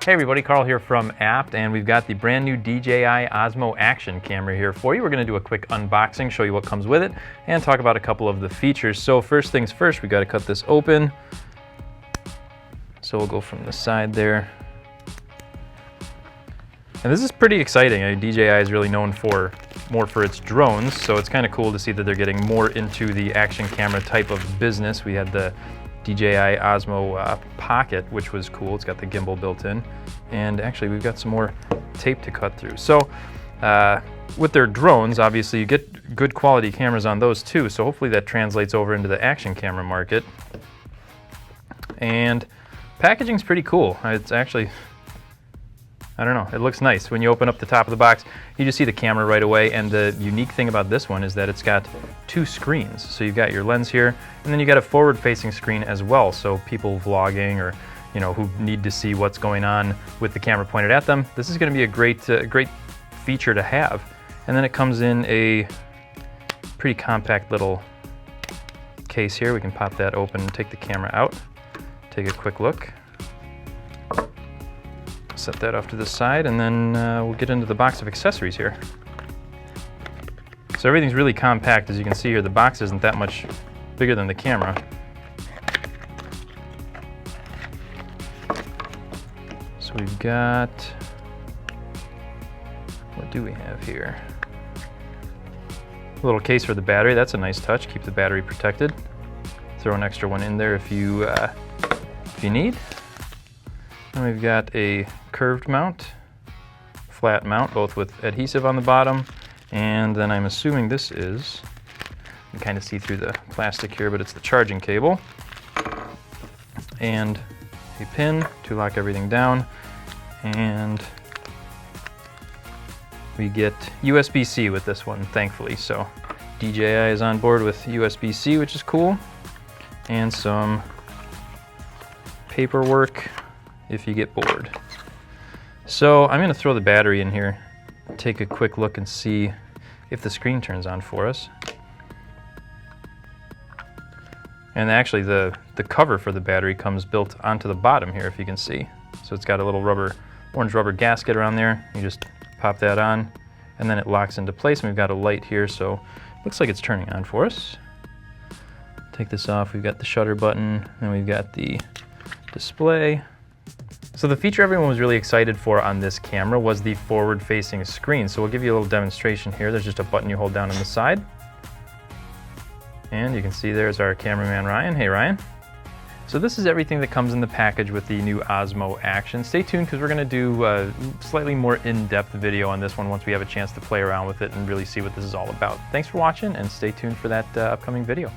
Hey everybody, Carl here from Apt, and we've got the brand new DJI Osmo Action Camera here for you. We're going to do a quick unboxing, show you what comes with it, and talk about a couple of the features. So first things first, we got to cut this open. So we'll go from the side there. And this is pretty exciting. DJI is really known more for its drones, so it's kind of cool to see that they're getting more into the action camera type of business. We had the DJI Osmo Pocket, which was cool. It's got the gimbal built in, and actually we've got some more tape to cut through. So with their drones, obviously you get good quality cameras on those too, so hopefully that translates over into the action camera market. And packaging's pretty cool. It's actually, I don't know, it looks nice. When you open up the top of the box, you just see the camera right away, and the unique thing about this one is that it's got two screens. So you've got your lens here, and then you got a forward-facing screen as well, so people vlogging or who need to see what's going on with the camera pointed at them, this is going to be a great feature to have. And then it comes in a pretty compact little case here. We can pop that open and take the camera out, take a quick look. Set that off to the side, and then we'll get into the box of accessories here. So everything's really compact. As you can see here, the box isn't that much bigger than the camera. So we've got, what do we have here? A little case for the battery. That's a nice touch. Keep the battery protected. Throw an extra one in there if you need. And we've got a curved mount, flat mount, both with adhesive on the bottom, and then I'm assuming this is, you can kind of see through the plastic here, but it's the charging cable, and a pin to lock everything down, and we get USB-C with this one, thankfully. So DJI is on board with USB-C, which is cool, and some paperwork if you get bored. So I'm going to throw the battery in here, take a quick look and see if the screen turns on for us. And actually the cover for the battery comes built onto the bottom here, if you can see. So it's got a little orange rubber gasket around there. You just pop that on and then it locks into place, and we've got a light here, so it looks like it's turning on for us. Take this off, we've got the shutter button, and we've got the display. So the feature everyone was really excited for on this camera was the forward-facing screen. So we'll give you a little demonstration here. There's just a button you hold down on the side. And you can see there's our cameraman Ryan. Hey Ryan. So this is everything that comes in the package with the new Osmo Action. Stay tuned because we're going to do a slightly more in-depth video on this one once we have a chance to play around with it and really see what this is all about. Thanks for watching, and stay tuned for that upcoming video.